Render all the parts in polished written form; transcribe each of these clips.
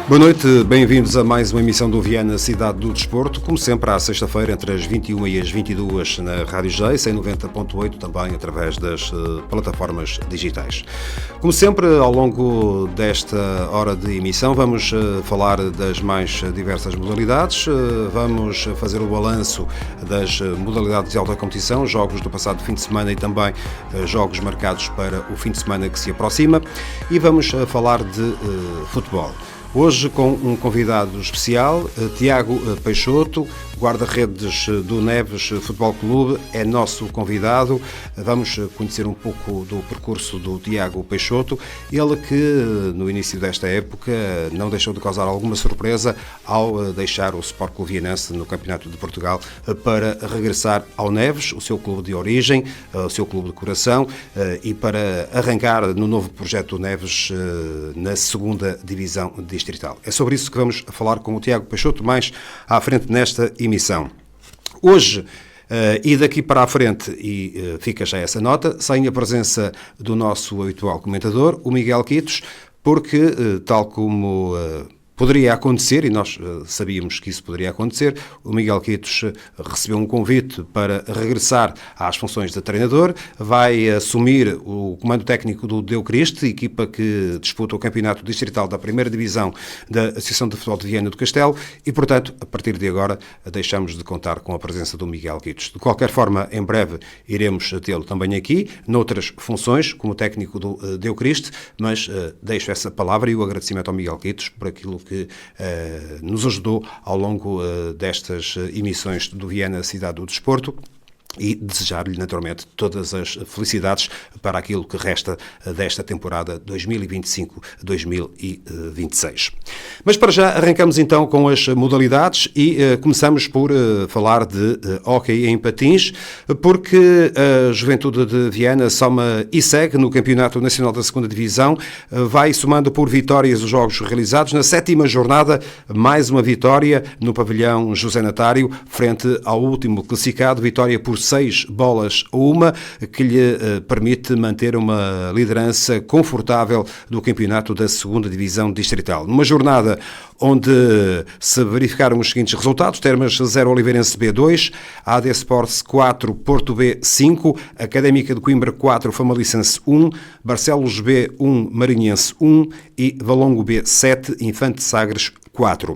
Boa noite, bem-vindos a mais uma emissão do Viana Cidade do Desporto, como sempre à sexta-feira entre as 21 e as 22 na Rádio J, 190.8 também através das plataformas digitais. Como sempre, ao longo desta hora de emissão vamos falar das mais diversas modalidades, vamos fazer o balanço das modalidades de alta competição, jogos do passado fim de semana e também jogos marcados para o fim de semana que se aproxima e vamos falar de futebol. Hoje com um convidado especial, Tiago Peixoto, guarda-redes do Neves Futebol Clube, é nosso convidado. Vamos conhecer um pouco do percurso do Tiago Peixoto, ele que no início desta época não deixou de causar alguma surpresa ao deixar o Sport Clube Vianense no Campeonato de Portugal para regressar ao Neves, o seu clube de origem, o seu clube de coração, e para arrancar no novo projeto do Neves na segunda divisão distrital. É sobre isso que vamos falar com o Tiago Peixoto mais à frente nesta emissão. Hoje, e daqui para a frente, e fica já essa nota, sem a presença do nosso habitual comentador, o Miguel Quitos, porque, tal como poderia acontecer, e nós sabíamos que isso poderia acontecer, o Miguel Quitos recebeu um convite para regressar às funções de treinador, vai assumir o comando técnico do Deu Cristo, equipa que disputa o campeonato distrital da primeira divisão da Associação de Futebol de Viana do Castelo e, portanto, a partir de agora deixamos de contar com a presença do Miguel Quitos. De qualquer forma, em breve iremos tê-lo também aqui, noutras funções, como técnico do Deu Cristo, mas deixo essa palavra e o agradecimento ao Miguel Quitos por aquilo que nos ajudou ao longo destas emissões do Viana Cidade do Desporto e desejar-lhe naturalmente todas as felicidades para aquilo que resta desta temporada 2025-2026. Mas para já arrancamos então com as modalidades e começamos por falar de hóquei em patins, porque a Juventude de Viana soma e segue no Campeonato Nacional da Segunda Divisão, vai somando por vitórias os jogos realizados. Na sétima jornada, mais uma vitória no pavilhão José Natário, frente ao último classificado, vitória por 6-1, que lhe permite manter uma liderança confortável do campeonato da segunda divisão distrital. Numa jornada onde se verificaram os seguintes resultados: Termas 0, Oliveirense B 2, AD Sports 4, Porto B 5, Académica de Coimbra 4, Famalicense 1, Barcelos B 1, Marinhense 1 e Valongo B 7, Infante Sagres 4.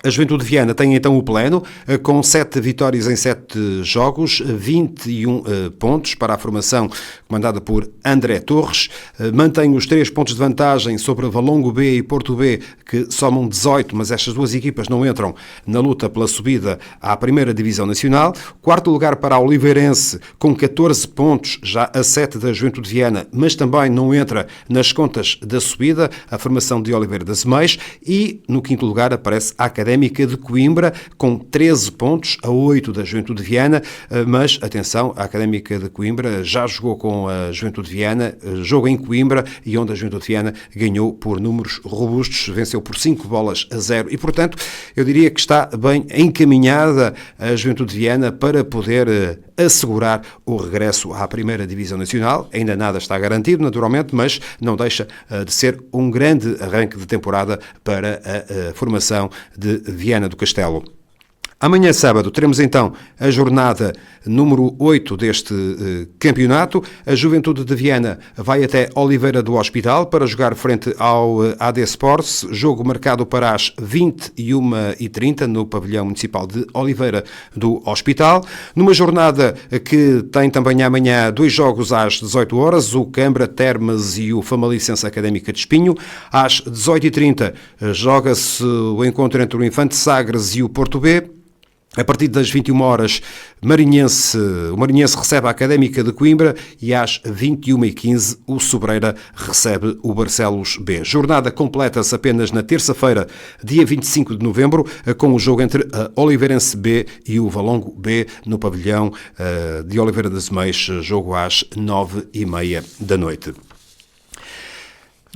A Juventude de Viana tem então o pleno, com 7 vitórias em 7 jogos, 21 pontos para a formação comandada por André Torres, mantém os 3 pontos de vantagem sobre Valongo B e Porto B, que somam 18, mas estas duas equipas não entram na luta pela subida à primeira divisão nacional. Quarto lugar para a Oliveirense, com 14 pontos, já a 7 da Juventude de Viana, mas também não entra nas contas da subida, a formação de Oliveira das Meias, e no quinto lugar aparece a Académica de Coimbra, com 13 pontos, a 8 da Juventude de Viana, mas, atenção, a Académica de Coimbra já jogou com a Juventude de Viana, jogo em Coimbra, e onde a Juventude de Viana ganhou por números robustos, venceu por 5-0, e, portanto, eu diria que está bem encaminhada a Juventude de Viana para poder assegurar o regresso à primeira divisão nacional. Ainda nada está garantido, naturalmente, mas não deixa de ser um grande arranque de temporada para a formação de Viana do Castelo. Amanhã, sábado, teremos então a jornada número 8 deste campeonato. A Juventude de Viana vai até Oliveira do Hospital para jogar frente ao AD Sports, jogo marcado para as 21h30 no pavilhão municipal de Oliveira do Hospital. Numa jornada que tem também amanhã 2 jogos às 18 horas, o Cambra Termas e o Famalicense Académica de Espinho. Às 18h30 joga-se o encontro entre o Infante Sagres e o Porto B. A partir das 21 horas, o Marinhense recebe a Académica de Coimbra e às 21h15 o Sobreira recebe o Barcelos B. Jornada completa-se apenas na terça-feira, dia 25 de novembro, com o jogo entre a Oliveirense B e o Valongo B no pavilhão de Oliveira das Meias, jogo às 9h30 da noite.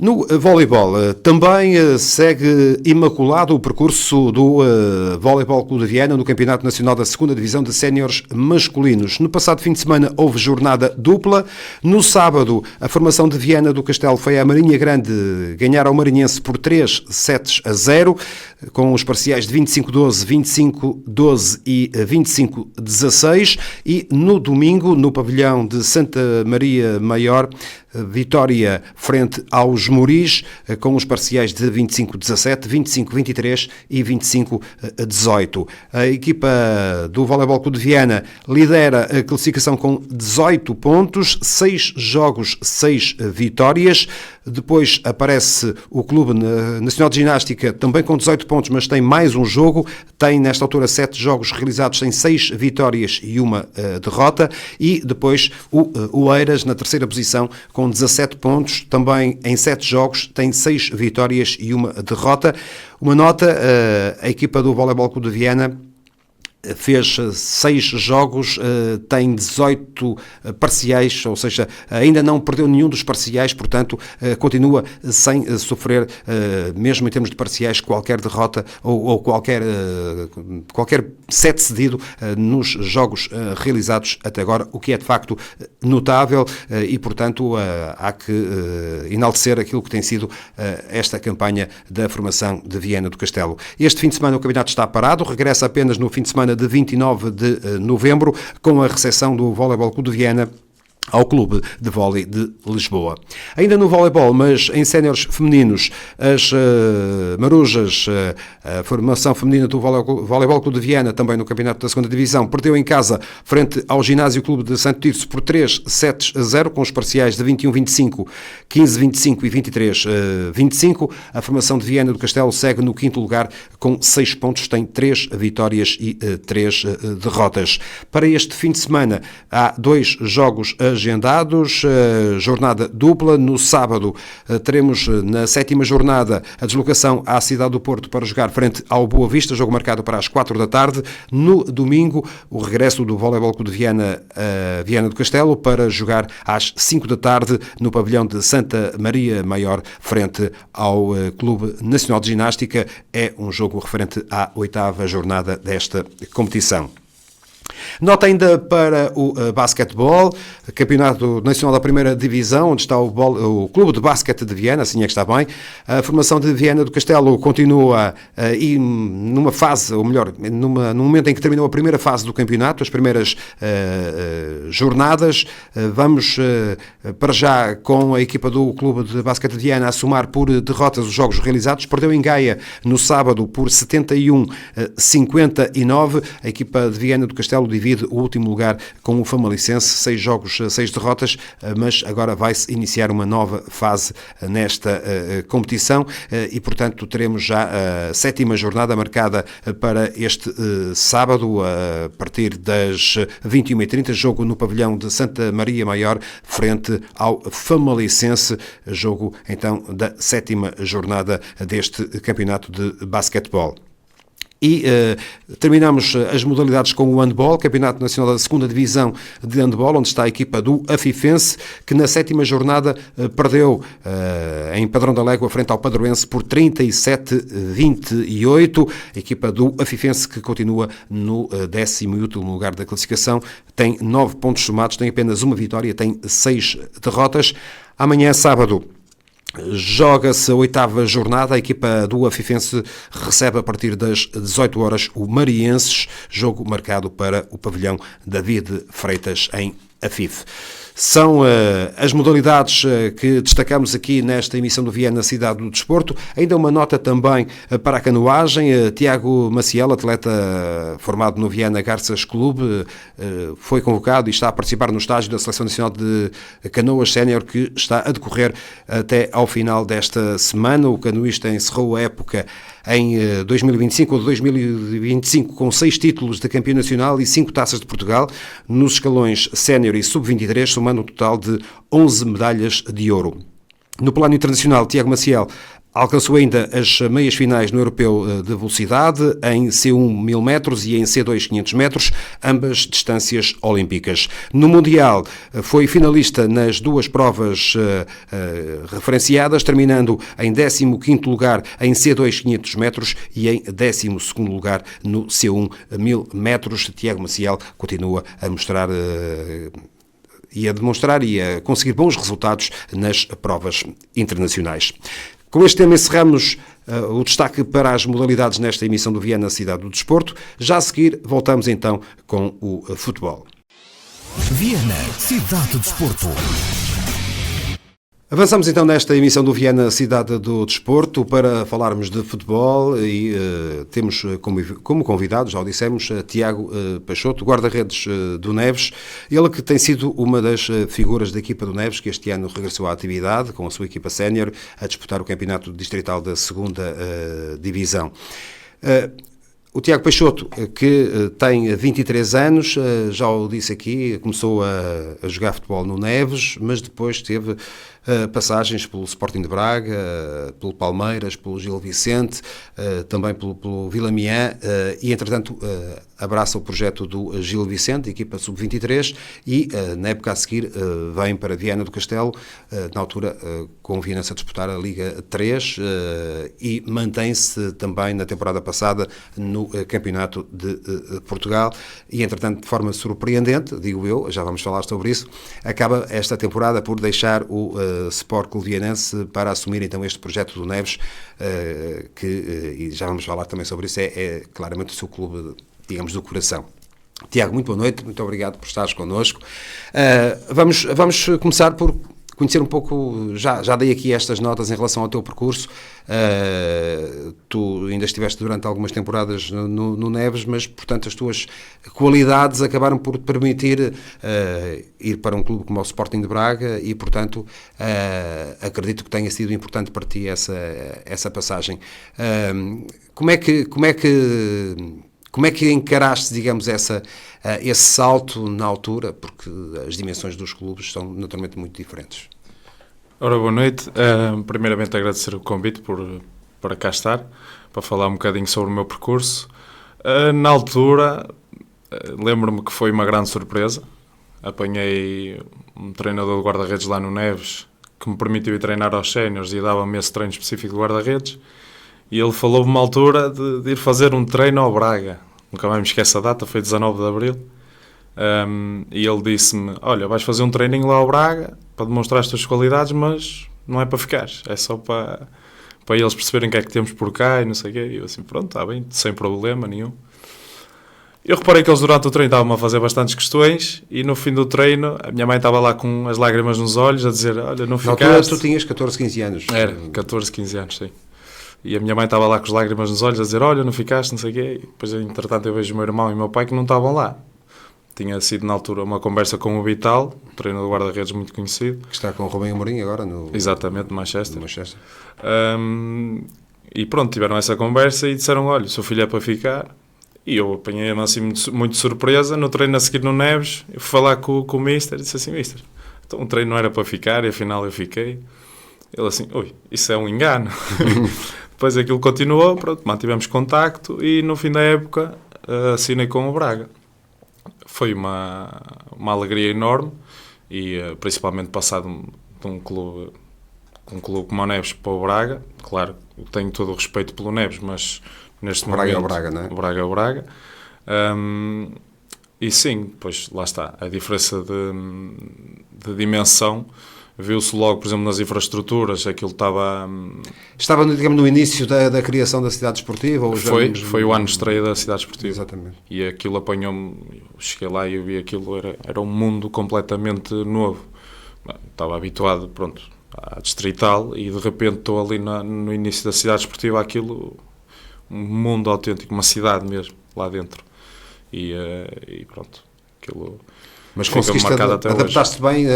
No voleibol, também segue imaculado o percurso do Voleibol Clube de Viana no Campeonato Nacional da 2ª Divisão de Séniores Masculinos. No passado fim de semana houve jornada dupla. No sábado, a formação de Viana do Castelo foi à Marinha Grande ganhar ao Marinhense por 3-7-0, com os parciais de 25-12, 25-12 e 25-16. E no domingo, no pavilhão de Santa Maria Maior, vitória frente aos Moris, com os parciais de 25-17, 25-23 e 25-18. A equipa do Voleibol Clube de Viana lidera a classificação com 18 pontos, 6 jogos, 6 vitórias. Depois aparece o Clube Nacional de Ginástica, também com 18 pontos, mas tem mais um jogo. Tem, nesta altura, 7 jogos realizados, tem 6 vitórias e uma derrota. E depois o Oeiras, na terceira posição, com 17 pontos, também em 7 jogos, tem 6 vitórias e uma derrota. Uma nota, a equipa do Voleibol Clube de Viana fez 6 jogos, tem 18 parciais, ou seja, ainda não perdeu nenhum dos parciais, portanto, continua sem sofrer, mesmo em termos de parciais, qualquer derrota ou qualquer set cedido nos jogos realizados até agora, o que é de facto notável e, portanto, há que enaltecer aquilo que tem sido esta campanha da formação de Viana do Castelo. Este fim de semana o campeonato está parado, regressa apenas no fim de semana de 29 de novembro, com a recepção do Voleibol Clube de Viana ao Clube de Vôlei de Lisboa. Ainda no voleibol, mas em séniores femininos, as Marujas, a formação feminina do Voleibol Clube de Viana, também no campeonato da 2ª Divisão, perdeu em casa frente ao Ginásio Clube de Santo Tirso por 3-7-0, com os parciais de 21-25, 15-25 e 23-25. A formação de Viana do Castelo segue no 5º lugar com 6 pontos, tem 3 vitórias e 3 derrotas. Para este fim de semana há 2 jogos agendados, jornada dupla. No sábado teremos na 7ª jornada a deslocação à cidade do Porto para jogar frente ao Boa Vista, jogo marcado para as 4 da tarde. No domingo, o regresso do Voleibol Clube de Viana a Viana do Castelo para jogar às 5 da tarde no pavilhão de Santa Maria Maior frente ao Clube Nacional de Ginástica. É um jogo referente à 8ª jornada desta competição. Nota ainda para o basquetebol, Campeonato Nacional da 1ª Divisão, onde está o Clube de Basquete de Viana, assim é que está bem. A formação de Viana do Castelo continua e numa fase, ou melhor, no momento em que terminou a primeira fase do campeonato, as primeiras jornadas. Vamos para já com a equipa do Clube de Basquete de Viana a somar por derrotas os jogos realizados. Perdeu em Gaia no sábado por 71-59. A equipa de Viana do Castelo divide o último lugar com o Famalichense, 6 jogos, 6 derrotas, mas agora vai-se iniciar uma nova fase nesta competição e, portanto, teremos já a 7ª jornada marcada para este sábado, a partir das 21h30, jogo no pavilhão de Santa Maria Maior, frente ao Famalichense, jogo, então, da 7ª jornada deste campeonato de basquetebol. E terminamos as modalidades com o handball, Campeonato Nacional da 2ª Divisão de Handball, onde está a equipa do Afifense, que na 7ª jornada perdeu em Padrão da Légua frente ao Padroense por 37-28. A equipa do Afifense, que continua no 10º e último lugar da classificação, tem 9 pontos somados, tem apenas uma vitória, tem 6 derrotas. Amanhã, sábado, joga-se a 8ª jornada, a equipa do Afifense recebe a partir das 18 horas o Marienses, jogo marcado para o pavilhão David Freitas em Afif. São as modalidades que destacamos aqui nesta emissão do Viana Cidade do Desporto. Ainda uma nota também para a canoagem. Tiago Maciel, atleta formado no Viana Garças Clube, foi convocado e está a participar no estágio da Seleção Nacional de Canoas Sénior, que está a decorrer até ao final desta semana. O canoista encerrou a época em 2025 ou 2025 com 6 títulos de campeão nacional e 5 taças de Portugal nos escalões sénior e sub-23, somando um total de 11 medalhas de ouro. No plano internacional, Tiago Maciel Alcançou ainda as meias finais no Europeu de Velocidade, em C1 1000 metros e em C2 500 metros, ambas distâncias olímpicas. No Mundial foi finalista nas duas provas referenciadas, terminando em 15º lugar em C2 500 metros e em 12º lugar no C1 1000 metros. Tiago Maciel continua a mostrar e a demonstrar e a conseguir bons resultados nas provas internacionais. Com este tema encerramos o destaque para as modalidades nesta emissão do Viana Cidade do Desporto. Já a seguir voltamos então com o futebol. Viana Cidade do Desporto. Avançamos então nesta emissão do Viana Cidade do Desporto para falarmos de futebol e temos como convidado, já o dissemos, Tiago Peixoto, guarda-redes do Neves, ele que tem sido uma das figuras da equipa do Neves, que este ano regressou à atividade com a sua equipa sénior a disputar o campeonato distrital da 2ª Divisão. O Tiago Peixoto, que tem 23 anos, já o disse aqui, começou a jogar futebol no Neves, mas depois teve passagens pelo Sporting de Braga, pelo Palmeiras, pelo Gil Vicente, também pelo Vila Miã, e entretanto abraça o projeto do Gil Vicente, equipa sub-23, e na época a seguir vem para Viana do Castelo, na altura convia-se a disputar a Liga 3 e mantém-se também na temporada passada no Campeonato de Portugal e entretanto de forma surpreendente, digo eu, já vamos falar sobre isso, acaba esta temporada por deixar o Sport Clevianense para assumir então este projeto do Neves, que, e já vamos falar também sobre isso, é claramente o seu clube, digamos, do coração. Tiago, muito boa noite, muito obrigado por estares connosco. Vamos começar por conhecer um pouco, já dei aqui estas notas em relação ao teu percurso. Tu ainda estiveste durante algumas temporadas no Neves, mas, portanto, as tuas qualidades acabaram por te permitir ir para um clube como o Sporting de Braga e, portanto, acredito que tenha sido importante para ti essa passagem. Como é que encaraste, digamos, esse salto na altura? Porque as dimensões dos clubes são naturalmente muito diferentes. Ora, boa noite. Primeiramente agradecer o convite para cá estar, para falar um bocadinho sobre o meu percurso. Na altura, lembro-me que foi uma grande surpresa. Apanhei um treinador de guarda-redes lá no Neves, que me permitiu ir treinar aos séniores e dava-me esse treino específico de guarda-redes. E ele falou-me uma altura de ir fazer um treino ao Braga. Nunca mais me esqueço a data, foi 19 de Abril. E ele disse-me, olha, vais fazer um treininho lá ao Braga para demonstrar as tuas qualidades, mas não é para ficares, é só para eles perceberem o que é que temos por cá e não sei o quê. E eu assim, pronto, está bem, sem problema nenhum. Eu reparei que eles durante o treino estavam a fazer bastantes questões e no fim do treino a minha mãe estava lá com as lágrimas nos olhos a dizer, olha, não ficaste. Na altura tu tinhas 14, 15 anos. Era, 14, 15 anos, sim. E a minha mãe estava lá com as lágrimas nos olhos a dizer, olha, não ficaste, não sei o quê. E depois, entretanto, eu vejo o meu irmão e o meu pai que não estavam lá. Tinha sido, na altura, uma conversa com o Vital, um treinador de guarda-redes muito conhecido. Que está com o Rubem Amorim agora no... Exatamente, no Manchester. E pronto, tiveram essa conversa e disseram, olha, o seu filho é para ficar. E eu apanhei-me assim muito surpresa. No treino a seguir no Neves, eu fui falar com o Mister e disse assim, Mister, então o treino não era para ficar e afinal eu fiquei. Ele assim, ui, isso é um engano. Depois aquilo continuou, pronto, mantivemos contacto e no fim da época assinei com o Braga. Foi uma alegria enorme e principalmente passado de um clube como o Neves para o Braga. Claro, tenho todo o respeito pelo Neves, mas neste momento... Braga é o Braga, não é? O Braga é o Braga. E sim, pois lá está, a diferença de dimensão viu-se logo, por exemplo, nas infraestruturas, aquilo estava... Estava, digamos, no início da criação da cidade esportiva? Ou foi o ano de estreia da cidade esportiva. Exatamente. E aquilo apanhou-me, cheguei lá e eu vi aquilo, era um mundo completamente novo. Estava habituado, pronto, à distrital e de repente estou ali no início da cidade esportiva, aquilo, um mundo autêntico, uma cidade mesmo, lá dentro. E pronto, aquilo... Mas conseguiste adaptar-te bem?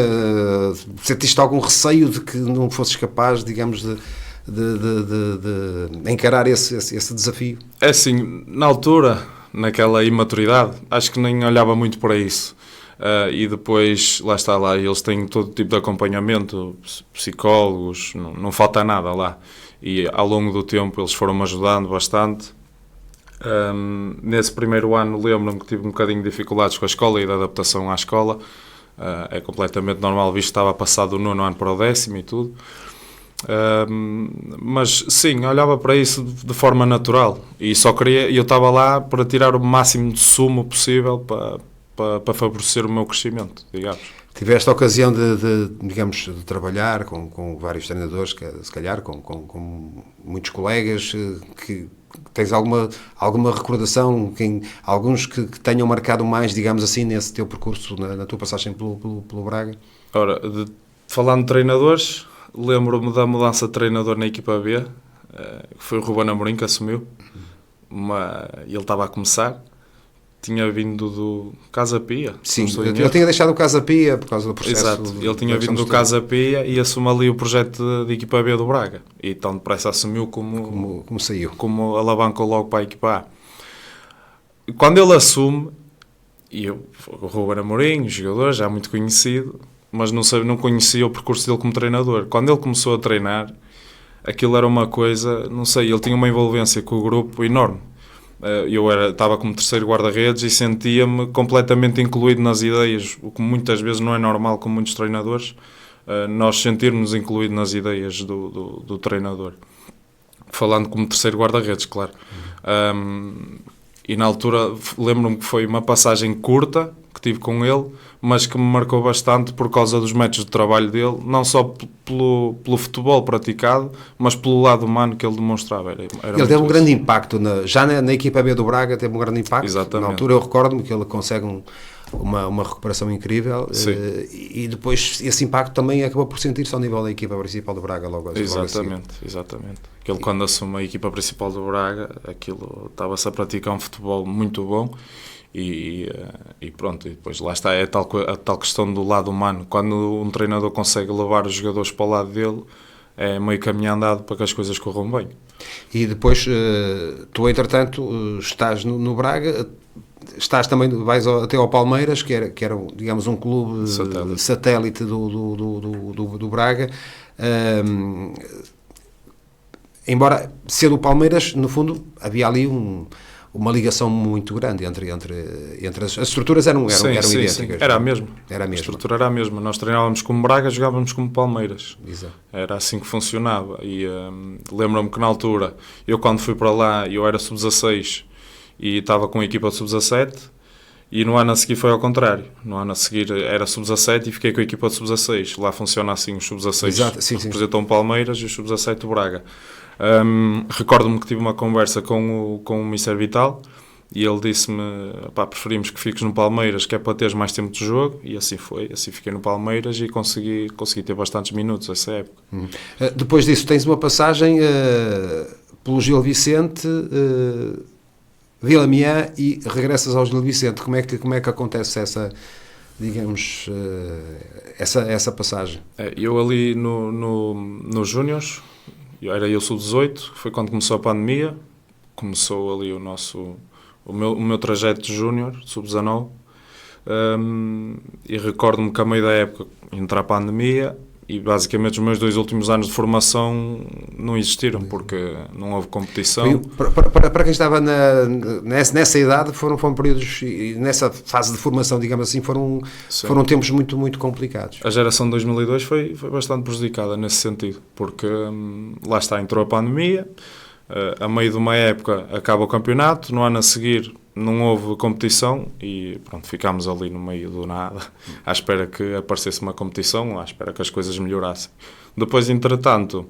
Sentiste algum receio de que não fosses capaz, digamos, de encarar esse desafio? É assim, na altura, naquela imaturidade, acho que nem olhava muito para isso. E depois, lá está, lá eles têm todo tipo de acompanhamento, psicólogos, não falta nada lá. E ao longo do tempo eles foram-me ajudando bastante. Nesse primeiro ano lembro-me que tive um bocadinho de dificuldades com a escola e da adaptação à escola. É completamente normal, visto que estava passado do 9º ano para o 10º e tudo. Mas sim, olhava para isso de forma natural e só queria, eu estava lá para tirar o máximo de sumo possível para favorecer o meu crescimento, digamos. Tiveste a ocasião digamos, de trabalhar com vários treinadores, se calhar com muitos colegas, que tens alguma recordação, alguns que tenham marcado mais, digamos assim, nesse teu percurso, na tua passagem pelo Braga? Ora, falando de treinadores, lembro-me da mudança de treinador na equipa B, que foi o Ruben Amorim que assumiu. Ele estava a começar, tinha vindo do Casa Pia. Sim, ele tinha deixado o Casa Pia por causa do processo. Exato, ele tinha vindo do Casa Pia e assumiu ali o projeto de equipa B do Braga. E tão depressa assumiu como saiu. Como alavancou logo para a equipa A. E quando ele assume, o Ruben Amorim, o jogador, já muito conhecido, mas não conhecia o percurso dele como treinador. Quando ele começou a treinar, aquilo era uma coisa, não sei, ele tinha uma envolvência com o grupo enorme. Eu estava como terceiro guarda-redes e sentia-me completamente incluído nas ideias, o que muitas vezes não é normal com muitos treinadores, nós sentirmos incluídos nas ideias do treinador. Falando como terceiro guarda-redes, claro. E na altura lembro-me que foi uma passagem curta que tive com ele, mas que me marcou bastante por causa dos métodos de trabalho dele, não só pelo futebol praticado, mas pelo lado humano que ele demonstrava. Ele teve um grande impacto, já na equipa B do Braga teve um grande impacto. Exatamente. Na altura eu recordo-me que ele consegue uma recuperação incrível, e depois esse impacto também acabou por sentir-se ao nível da equipa principal do Braga logo Exatamente. Que ele, quando assume a equipa principal do Braga, aquilo estava-se a praticar um futebol muito bom. E pronto, e depois lá está, é a tal questão do lado humano. Quando um treinador consegue levar os jogadores para o lado dele, é meio caminho andado para que as coisas corram bem. E depois, tu entretanto estás no Braga, estás também, vais até ao Palmeiras, que era digamos um clube satélite do Braga. Embora sendo o Palmeiras, no fundo, havia ali uma ligação muito grande entre as estruturas eram idênticas. Sim. Era a mesma. A estrutura era a mesma. Nós treinávamos como Braga, jogávamos como Palmeiras. Exato. Era assim que funcionava. E lembro-me que na altura, eu quando fui para lá, eu era sub-16 e estava com a equipa de sub-17, e no ano a seguir foi ao contrário. No ano a seguir era sub-17 e fiquei com a equipa de sub-16. Lá funciona assim, os sub-16 representam o Palmeiras e os sub-17 o Braga. Recordo-me que tive uma conversa com o Mr. Vital e ele disse-me, preferimos que fiques no Palmeiras, que é para teres mais tempo de jogo, e assim foi, assim fiquei no Palmeiras e consegui ter bastantes minutos nessa época. Depois disso tens uma passagem pelo Gil Vicente, Vila Miã, e regressas ao Gil Vicente. Como é que acontece essa, digamos, essa passagem? Eu ali no Júniors, era eu sub-18, foi quando começou a pandemia, começou ali o meu trajeto de júnior, sub-19, e recordo-me que a meio da época entra a pandemia e basicamente os meus 2 últimos anos de formação não existiram, porque não houve competição. Para quem estava nessa idade, foram períodos, e nessa fase de formação, digamos assim, foram tempos muito, muito complicados. A geração de 2002 foi bastante prejudicada nesse sentido, porque lá está, entrou a pandemia, a meio de uma época acaba o campeonato, no ano a seguir não houve competição e pronto, ficámos ali no meio do nada, à espera que aparecesse uma competição, à espera que as coisas melhorassem. Depois, entretanto,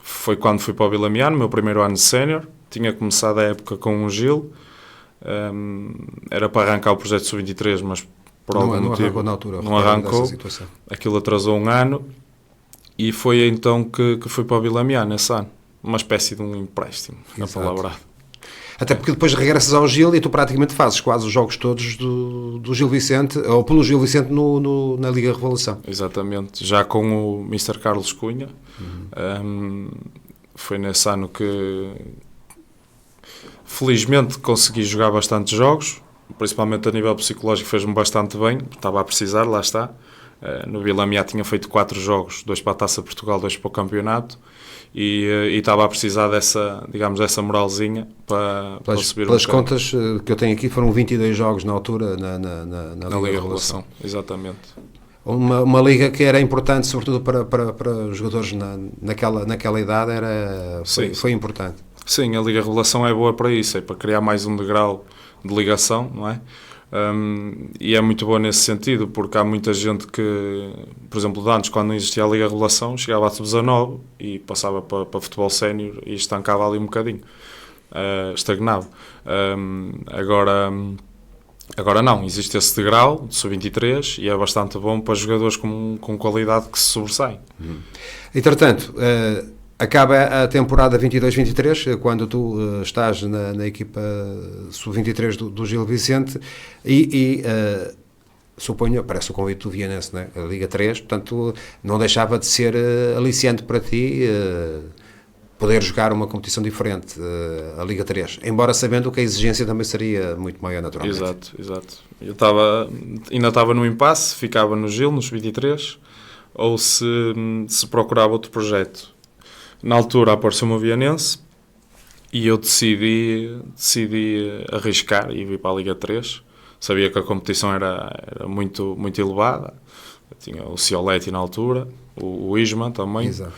foi quando fui para o Vila Miã, no meu primeiro ano de sénior, tinha começado a época com o Gil, era para arrancar o projeto sub-23, mas por algum motivo não arrancou, aquilo atrasou um ano, e foi então que fui para o Vila Miã nesse ano, uma espécie de um empréstimo, na palavra. Até porque depois regressas ao Gil e tu praticamente fazes quase os jogos todos do Gil Vicente, ou pelo Gil Vicente na Liga Revelação. Exatamente, já com o Mr. Carlos Cunha. Foi nesse ano que felizmente consegui jogar bastantes jogos, principalmente a nível psicológico, fez-me bastante bem, estava a precisar, lá está. No Vila Miá tinha feito 4 jogos, 2 para a Taça de Portugal, 2 para o campeonato, e estava a precisar dessa moralzinha para subir Pelas um bocadinho. contas que eu tenho aqui, foram 22 jogos na altura na Na Liga Revelação, exatamente. Uma liga que era importante, sobretudo para os jogadores naquela idade, foi importante. Sim, a Liga Revelação é boa para isso, é para criar mais um degrau de ligação, não é? E é muito boa nesse sentido, porque há muita gente que, por exemplo, de antes, quando não existia a Liga Revelação, chegava a sub-19 e passava para futebol sénior e estancava ali um bocadinho, estagnava. Agora não, existe esse degrau de sub-23 e é bastante bom para jogadores com qualidade que se sobressaem. Entretanto, acaba a temporada 22-23, quando tu estás na equipa sub-23 do Gil Vicente e suponho, parece o convite do Vianense, né? A Liga 3, portanto não deixava de ser aliciante para ti poder jogar uma competição diferente, a Liga 3, embora sabendo que a exigência também seria muito maior naturalmente. Exato. Eu ainda estava no impasse, ficava no Gil, nos 23, ou se procurava outro projeto. Na altura apareceu-me o Vianense e eu decidi arriscar e vir para a Liga 3. Sabia que a competição era muito, muito elevada. Eu tinha o Cioletti na altura, o Isma também. Exato.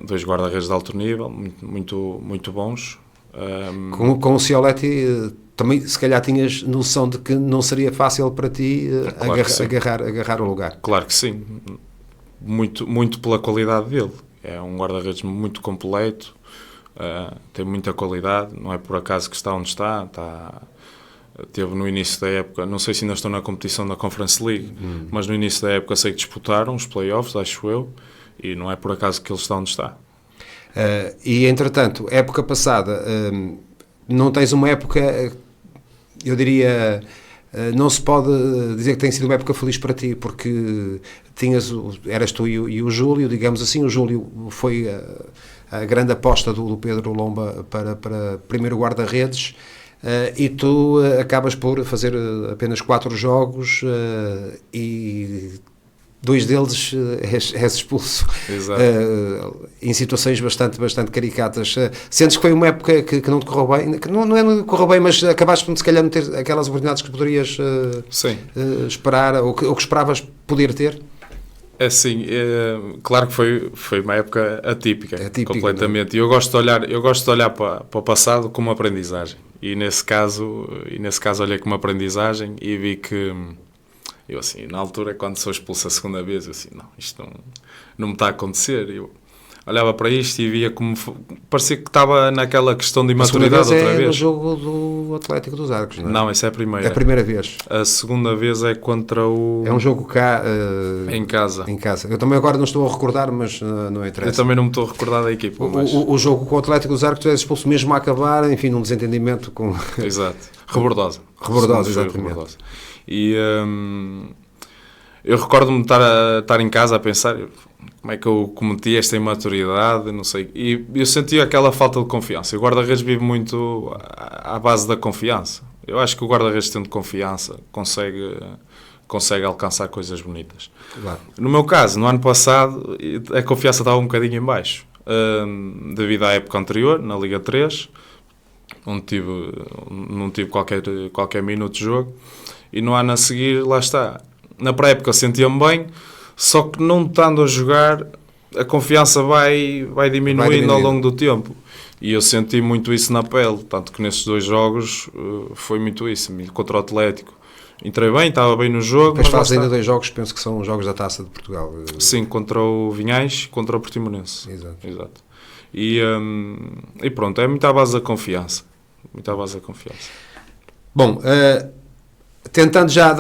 2 guarda-redes de alto nível, muito, muito bons. Com o Cioletti também se calhar tinhas noção de que não seria fácil para ti agarrar o lugar. Claro que sim, muito, muito pela qualidade dele. É um guarda-redes muito completo, tem muita qualidade, não é por acaso que está onde está. Teve no início da época, não sei se ainda estão na competição da Conference League, mas no início da época sei que disputaram os playoffs, acho eu, e não é por acaso que ele está onde está. E entretanto, época passada, não tens uma época, eu diria, não se pode dizer que tem sido uma época feliz para ti, porque eras tu e o Júlio, digamos assim. O Júlio foi a grande aposta do Pedro Lomba para primeiro guarda-redes, e tu acabas por fazer apenas 4 jogos e 2 deles és expulso. Em situações bastante caricatas. Sentes que foi uma época que não te correu bem? Que não é que correu bem, mas acabaste por se calhar não ter aquelas oportunidades que poderias esperar, ou que esperavas poder ter? É sim, claro que foi uma época atípica completamente. E eu gosto de olhar para o passado como aprendizagem. E nesse caso olhei como aprendizagem e vi que eu assim, na altura, quando sou expulso a segunda vez, eu assim, não, isto não me está a acontecer. Eu olhava para isto e via como parecia que estava naquela questão de imaturidade outra vez. É no jogo do Atlético dos Arcos, não é? Não, essa é a primeira. É a primeira vez. A segunda vez é contra o... É um jogo cá... em casa. Em casa. Eu também agora não estou a recordar, mas não interessa. Eu também não me estou a recordar da equipa. O jogo com o Atlético dos Arcos, tu és expulso mesmo a acabar, enfim, num desentendimento com... Exato. Rebordosa, exatamente. E eu recordo-me de estar em casa a pensar como é que eu cometi esta imaturidade, não sei. E eu sentia aquela falta de confiança. O guarda-redes vive muito à base da confiança. Eu acho que o guarda-redes, tendo confiança, consegue alcançar coisas bonitas. Claro. No meu caso, no ano passado, a confiança estava um bocadinho em baixo. Devido à época anterior, na Liga 3, onde não tive qualquer minuto de jogo. E no ano a seguir, lá está. Na pré-época sentia-me bem, só que não estando a jogar, a confiança vai diminuindo ao longo do tempo. E eu senti muito isso na pele, tanto que nesses 2 jogos foi muito isso. Contra o Atlético, entrei bem, estava bem no jogo. Mas fazes ainda 2 jogos, penso que são jogos da Taça de Portugal. Sim, contra o Vinhais, contra o Portimonense. Exato. E pronto, é muito à base da confiança. Bom, tentando já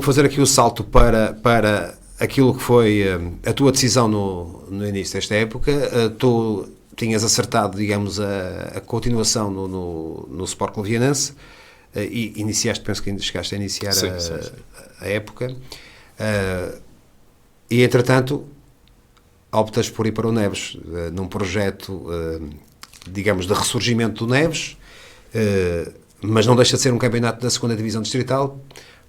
fazer aqui o salto para aquilo que foi a tua decisão no início desta época, tu tinhas acertado, digamos, a continuação no Sport Clube Vianense, e iniciaste, penso que ainda chegaste a iniciar sim. A época, e entretanto optas por ir para o Neves, num projeto, digamos, de ressurgimento do Neves, mas não deixa de ser um campeonato da segunda divisão distrital.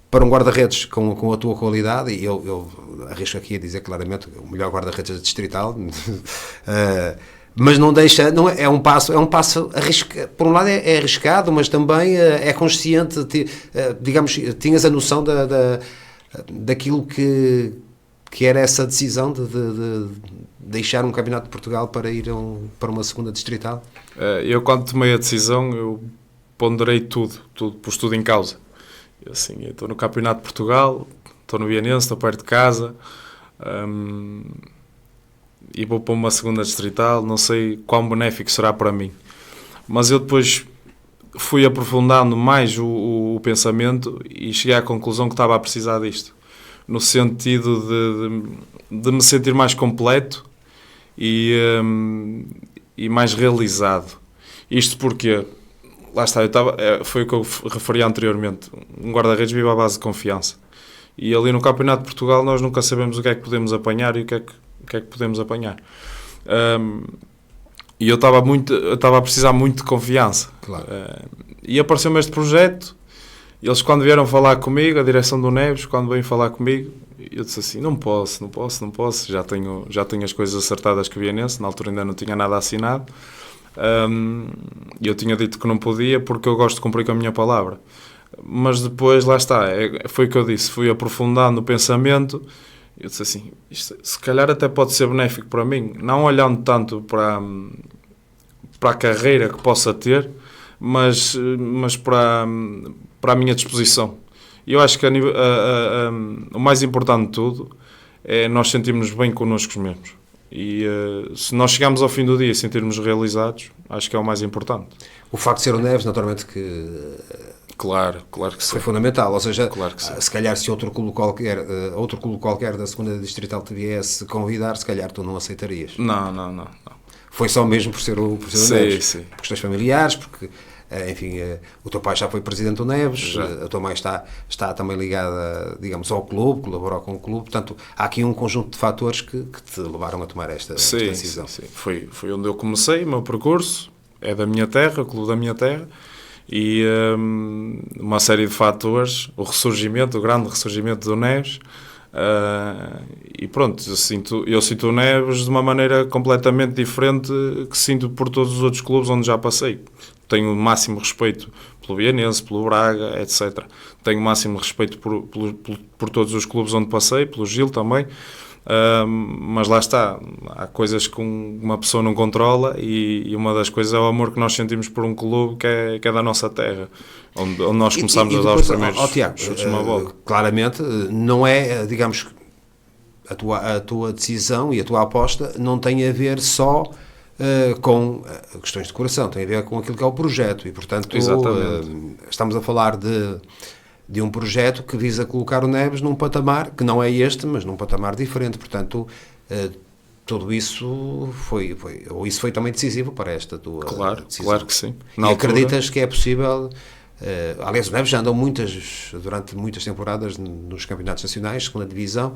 Para um guarda-redes com a tua qualidade, e eu arrisco aqui a dizer claramente o melhor guarda-redes distrital, mas não deixa, não é um passo arriscado. Por um lado é arriscado, mas também é consciente, digamos, tinhas a noção daquilo que era essa decisão de deixar um campeonato de Portugal para ir para uma segunda distrital? Eu, quando tomei a decisão, eu ponderei tudo, pus tudo em causa. Assim, eu estou no Campeonato de Portugal, estou no Vianense, estou perto de casa, e vou para uma segunda distrital, não sei quão benéfico será para mim. Mas eu depois fui aprofundando mais o pensamento e cheguei à conclusão que estava a precisar disto, no sentido de me sentir mais completo e mais realizado. Isto porque, lá está, foi o que eu referi anteriormente, um guarda-redes vive à base de confiança. E ali no Campeonato de Portugal nós nunca sabemos o que é que podemos apanhar e o que é que podemos apanhar. E eu estava a precisar muito de confiança. Claro. E apareceu-me este projeto. Eles, quando vieram falar comigo, a direção do Neves, quando veio falar comigo, eu disse assim, não posso, já tenho as coisas acertadas com o Vianense, na altura ainda não tinha nada assinado. Eu tinha dito que não podia porque eu gosto de cumprir com a minha palavra. Mas depois, lá está, foi o que eu disse, fui aprofundando o pensamento. Eu disse assim, isto, se calhar até pode ser benéfico para mim, não olhando tanto para a carreira que possa ter, mas para a minha disposição. E eu acho que o mais importante de tudo é nós sentirmos bem connosco mesmos. E se nós chegarmos ao fim do dia e sentirmos realizados, acho que é o mais importante. O facto de ser o Neves, naturalmente que... Claro que sim. Foi fundamental, ou seja, claro que sim. Se calhar se outro clube qualquer da segunda distrital te viesse convidar, se calhar tu não aceitarias. Não. Foi só mesmo por ser o sim, Neves? Sim. Por questões familiares, porque, enfim, o teu pai já foi presidente do Neves, a tua mãe está também ligada, digamos, ao clube, colaborou com o clube, portanto, há aqui um conjunto de fatores que te levaram a tomar esta decisão. Sim. Foi onde eu comecei o meu percurso, é da minha terra, o clube da minha terra, e uma série de fatores, o grande ressurgimento do Neves, e pronto, eu sinto o Neves de uma maneira completamente diferente que sinto por todos os outros clubes onde já passei. Tenho o máximo respeito pelo Vianense, pelo Braga, etc. Tenho o máximo respeito por todos os clubes onde passei, pelo Gil também. Mas lá está, há coisas que uma pessoa não controla e uma das coisas é o amor que nós sentimos por um clube que é da nossa terra, onde nós começamos a dar os primeiros Tiago, chutes na bola. Claramente, não é, digamos, a tua decisão e a tua aposta não tem a ver só com questões de coração, tem a ver com aquilo que é o projeto e, portanto, estamos a falar de um projeto que visa colocar o Neves num patamar, que não é este, mas num patamar diferente. Portanto, tudo isso foi também decisivo para esta tua decisão. Claro que sim. E acreditas que é possível... aliás, o Neves já andou durante muitas temporadas nos campeonatos nacionais, segunda divisão,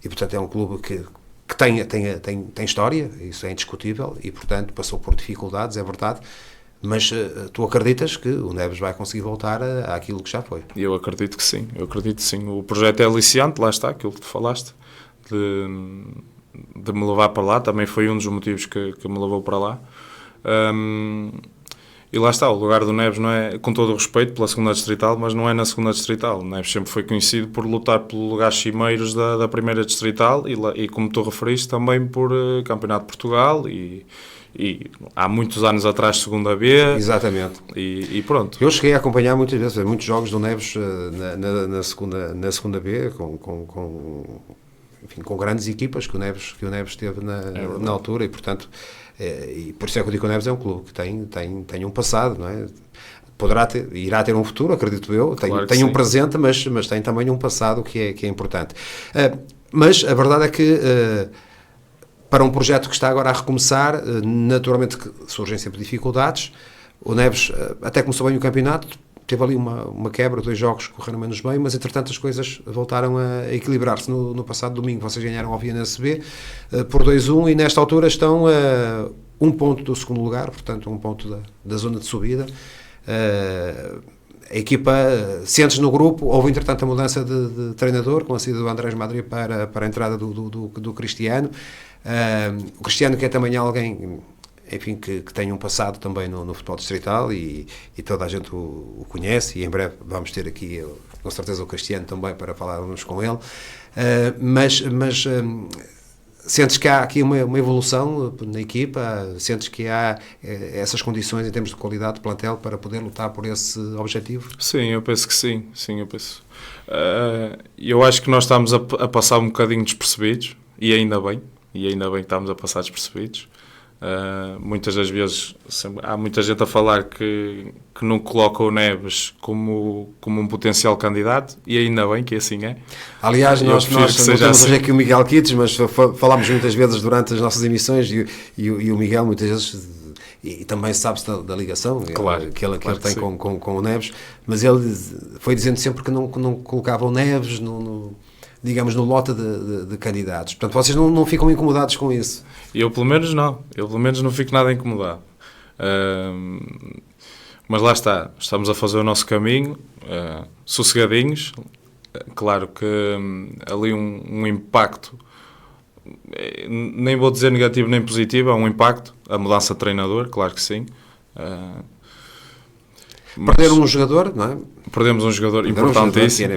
e, portanto, é um clube que tem história, isso é indiscutível, e, portanto, passou por dificuldades, é verdade. Mas tu acreditas que o Neves vai conseguir voltar àquilo que já foi? Eu acredito que sim. O projeto é aliciante, lá está, aquilo que tu falaste, de me levar para lá, também foi um dos motivos que me levou para lá. E lá está, o lugar do Neves não é, com todo o respeito pela segunda distrital, mas não é na segunda distrital. O Neves sempre foi conhecido por lutar pelos lugares cimeiros da primeira distrital e como tu referiste, também por Campeonato de Portugal e há muitos anos atrás segunda B. Exatamente. E pronto. Eu cheguei a acompanhar muitas vezes muitos jogos do Neves na segunda B com grandes equipas que o Neves teve na altura e, portanto, e por isso é que eu digo que o Neves é um clube que tem um passado, não é? Irá ter um futuro, acredito eu, tem um presente, mas tem também um passado que é importante. Mas a verdade é que para um projeto que está agora a recomeçar, naturalmente que surgem sempre dificuldades. O Neves até começou bem o campeonato, teve ali uma quebra, 2 jogos que correram menos bem, mas entretanto as coisas voltaram a equilibrar-se. No passado domingo vocês ganharam ao Vianense B por 2-1 e nesta altura estão a 1 ponto do segundo lugar, portanto 1 ponto da zona de subida. a equipa, sentes no grupo, houve entretanto a mudança de treinador, com a saída do Andrés Madrid para a entrada do Cristiano. O Cristiano, que é também alguém, enfim, que tem um passado também no futebol distrital e toda a gente o conhece, e em breve vamos ter aqui, com certeza, o Cristiano também para falarmos com ele. Mas sentes que há aqui uma evolução na equipa? Sentes que há essas condições em termos de qualidade de plantel para poder lutar por esse objetivo? Sim, eu penso que sim. Eu penso. Eu acho que nós estamos a passar um bocadinho despercebidos, e ainda bem que estamos a passar despercebidos. Muitas das vezes há muita gente a falar que não coloca o Neves como um potencial candidato, e ainda bem que assim é. Aliás, nós não temos assim. Hoje aqui o Miguel Quites, mas falámos muitas vezes durante as nossas emissões e o Miguel muitas vezes, e também sabe-se da ligação claro, que ele tem que com o Neves, mas ele foi dizendo sempre que não colocava o Neves digamos, no lote de candidatos. Portanto, vocês não ficam incomodados com isso? Eu pelo menos não fico nada incomodado. Mas lá está, estamos a fazer o nosso caminho, sossegadinhos. Claro que ali um impacto, nem vou dizer negativo nem positivo, há um impacto, a mudança de treinador, claro que sim. Perder um jogador, não é? Perdemos um jogador importantíssimo.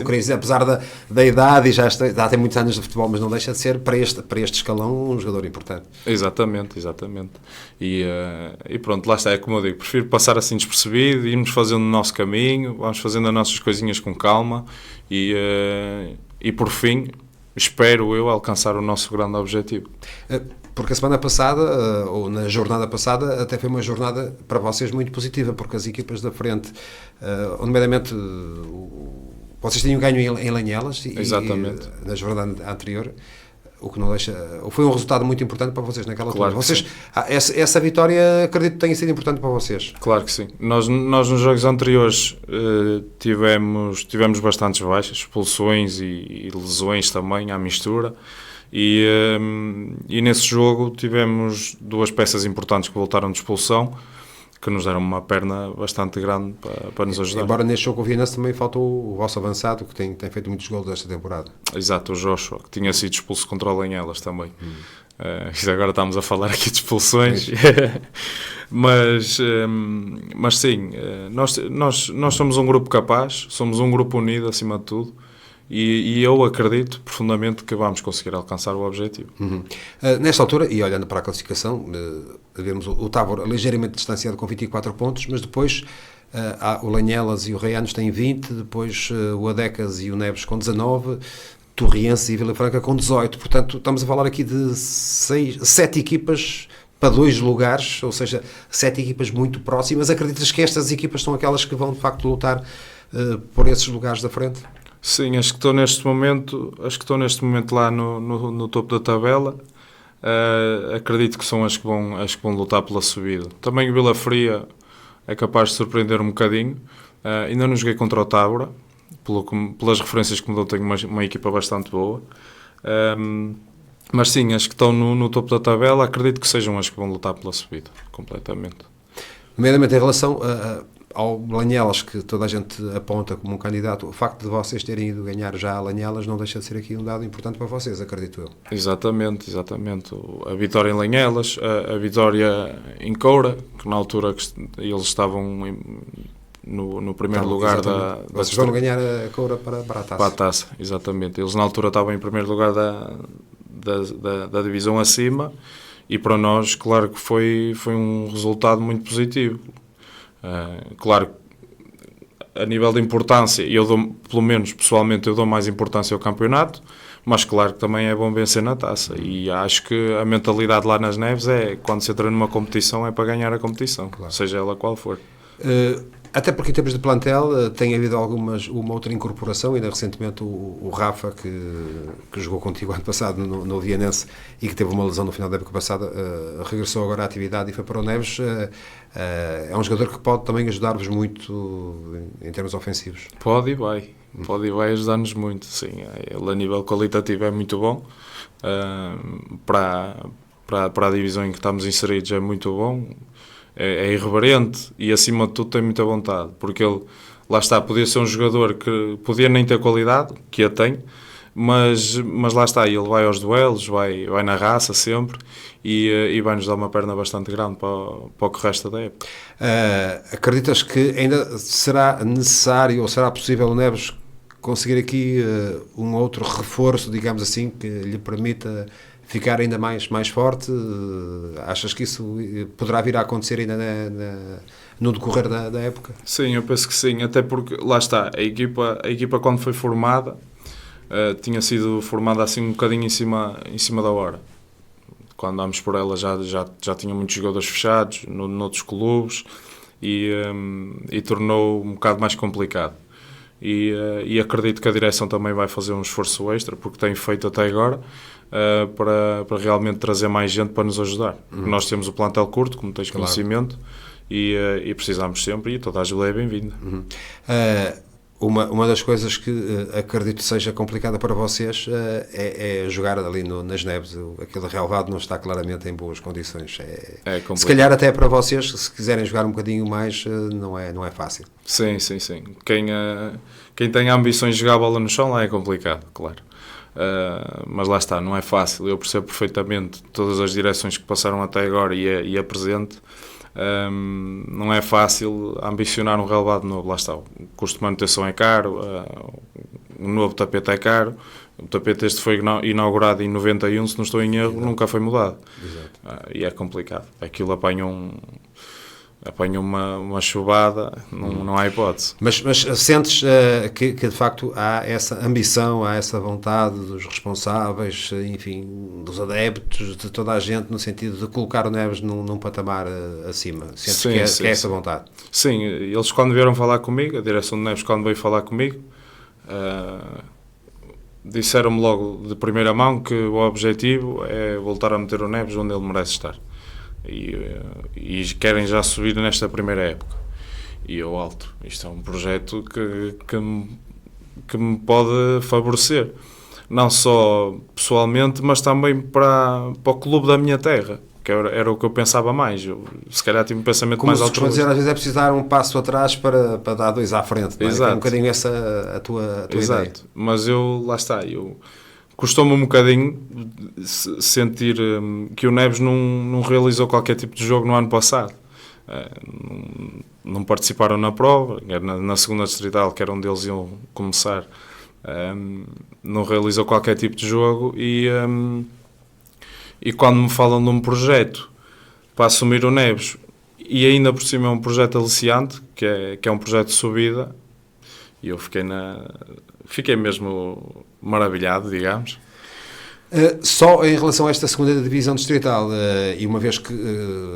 O Cris, apesar da idade, e já tem muitos anos de futebol, mas não deixa de ser, para este escalão, um jogador importante. Exatamente. E pronto, lá está, é como eu digo, prefiro passar assim despercebido, irmos fazendo o nosso caminho, vamos fazendo as nossas coisinhas com calma e por fim, espero eu alcançar o nosso grande objetivo. Porque a semana passada, ou na jornada passada, até foi uma jornada para vocês muito positiva, porque as equipas da frente, nomeadamente, vocês tinham ganho em Lanhelas, exatamente, e na jornada anterior, o que não deixa, foi um resultado muito importante para vocês naquela altura. Vocês, essa vitória, acredito que tenha sido importante para vocês. Claro que sim. Nós nos jogos anteriores tivemos bastantes baixas, expulsões e lesões também à mistura. E nesse jogo tivemos duas peças importantes que voltaram de expulsão, que nos deram uma perna bastante grande para nos ajudar. Embora neste jogo com o Vianense também faltou o vosso avançado, que tem feito muitos golos esta temporada. Exato, o Joshua, que tinha sido expulso contra o Lanhelas também. Agora estamos a falar aqui de expulsões. Mas sim, nós somos um grupo capaz, somos um grupo unido acima de tudo. E eu acredito profundamente que vamos conseguir alcançar o objetivo. Nesta altura, e olhando para a classificação, vemos o Tábor ligeiramente distanciado com 24 pontos, mas depois o Lanhelas e o Reianos têm 20, depois o Adecas e o Neves com 19, Torriense e Vila Franca com 18. Portanto, estamos a falar aqui de 7 equipas para 2 lugares, ou seja, 7 equipas muito próximas. Acreditas que estas equipas são aquelas que vão de facto lutar por esses lugares da frente? Sim, acho que estou neste momento lá no topo da tabela. Acredito que são as que vão lutar pela subida. Também o Vila Fria é capaz de surpreender um bocadinho. Ainda não joguei contra o Tábora, pelas referências que me dou, tenho uma equipa bastante boa. Mas sim, as que estão no topo da tabela, acredito que sejam as que vão lutar pela subida, completamente. Nomeadamente em relação ao Lanhelas, que toda a gente aponta como um candidato, o facto de vocês terem ido ganhar já a Lanhelas não deixa de ser aqui um dado importante para vocês, acredito eu. Exatamente. A vitória em Lanhelas, a vitória em Coura, que na altura eles estavam no primeiro lugar Vocês vão ganhar a Coura para a taça. Para a taça, exatamente. Eles na altura estavam em primeiro lugar da divisão acima, e para nós, claro que foi um resultado muito positivo. Claro, a nível de importância, pelo menos pessoalmente, eu dou mais importância ao campeonato, mas claro que também é bom vencer na taça, e acho que a mentalidade lá nas Neves é, quando se entra numa competição, é para ganhar a competição, claro, seja ela qual for. Até porque em termos de plantel tem havido uma outra incorporação, ainda recentemente o Rafa, que jogou contigo ano passado no Vianense e que teve uma lesão no final da época passada, regressou agora à atividade e foi para o Neves. É um jogador que pode também ajudar-vos muito em termos ofensivos. Pode e vai ajudar-nos muito, sim. Ele a nível qualitativo é muito bom, para a divisão em que estamos inseridos é muito bom. é irreverente e acima de tudo tem muita vontade, porque ele, lá está, podia ser um jogador que podia nem ter qualidade, que a tem, mas lá está, ele vai aos duelos, vai na raça sempre e vai-nos dar uma perna bastante grande para o que resta da época. Acreditas que ainda será necessário ou será possível o Neves conseguir aqui um outro reforço, digamos assim, que lhe permita ficar ainda mais forte? Achas que isso poderá vir a acontecer ainda no decorrer da época? Sim, eu penso que sim, até porque, lá está, a equipa quando foi formada, tinha sido formada assim um bocadinho em cima da hora. Quando andámos por ela já tinha muitos jogadores fechados noutros clubes e tornou um bocado mais complicado. E acredito que a direção também vai fazer um esforço extra, porque tem feito até agora, para realmente trazer mais gente para nos ajudar. Nós temos o plantel curto, como tens conhecimento, e precisamos sempre, e toda a ajuda é bem-vinda. Uma das coisas que acredito seja complicada para vocês é jogar ali nas Neves. Aquele relvado não está claramente em boas condições. Se calhar até para vocês, se quiserem jogar um bocadinho mais, não é fácil. Sim. Quem tem ambições de jogar a bola no chão lá é complicado, claro. Mas lá está, não é fácil. Eu percebo perfeitamente todas as direções que passaram até agora e a presente. Não é fácil ambicionar um relevado novo, lá está, o custo de manutenção é caro, o novo tapete é caro, o tapete este foi inaugurado em 91, se não estou em erro, nunca foi mudado. E é complicado, aquilo apanha uma chuvada, não há hipótese. Mas sentes que de facto há essa ambição, há essa vontade dos responsáveis, enfim, dos adeptos, de toda a gente, no sentido de colocar o Neves num patamar acima? Sentes que é essa vontade? Sim, eles quando vieram falar comigo, a direção do Neves quando veio falar comigo, disseram-me logo de primeira mão que o objetivo é voltar a meter o Neves onde ele merece estar. E querem já subir nesta primeira época. E eu alto. Isto é um projeto que me pode favorecer. Não só pessoalmente, mas também para o clube da minha terra. Que era o que eu pensava mais. Se calhar tive um pensamento como mais alto. Como dizer, às vezes é preciso dar um passo atrás para dar dois à frente. Não é? Exato. É um bocadinho essa a tua Exato. ideia. Mas lá está, custou-me um bocadinho sentir que o Neves não realizou qualquer tipo de jogo no ano passado. Não participaram na prova, na segunda distrital, que era onde eles iam começar. Não realizou qualquer tipo de jogo e quando me falam de um projeto para assumir o Neves, e ainda por cima é um projeto aliciante, que é um projeto de subida, e eu fiquei mesmo maravilhado, digamos. Só em relação a esta segunda divisão distrital, e uma vez que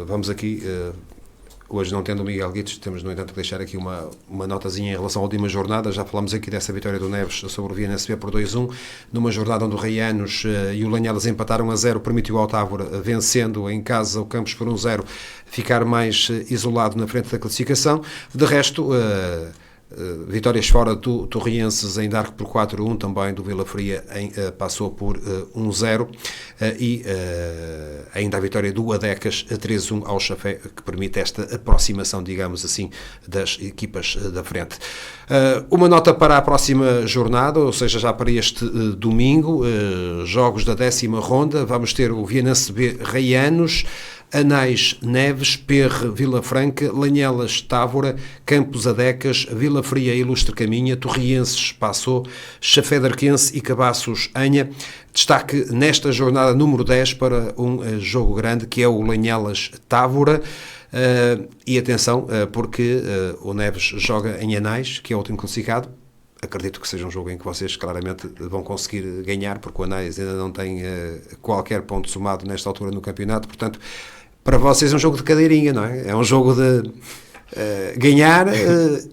vamos aqui, hoje não tendo o Miguel Guitos, temos no entanto que deixar aqui uma notazinha em relação à última jornada. Já falámos aqui dessa vitória do Neves sobre o Viana SB por 2-1, numa jornada onde o Reianos e o Lanhelas empataram a 0, permitiu ao Távora, vencendo em casa o Campos por 1-0, ficar mais isolado na frente da classificação. De resto, vitórias fora do Torrienses em Darco por 4-1, também do Vila Fria passou por 1-0, e ainda a vitória do Adecas 3-1 ao Chafé, que permite esta aproximação, digamos assim, das equipas da frente. Uma nota para a próxima jornada, ou seja, já para este domingo, jogos da 10ª ronda. Vamos ter o Vianense B Reianos, Anais Neves, Perre Vila Franca, Lanhelas Távora, Campos Adecas, Vila Fria Ilustre Caminha, Torrienses Passou, Chafé de Arquense e Cabaços Anha. Destaque nesta jornada número 10 para um jogo grande, que é o Lanhelas Távora. E atenção, porque o Neves joga em Anais, que é o último classificado. Acredito que seja um jogo em que vocês claramente vão conseguir ganhar, porque o Anais ainda não tem qualquer ponto somado nesta altura no campeonato. Portanto, para vocês é um jogo de cadeirinha, não é? É um jogo de ganhar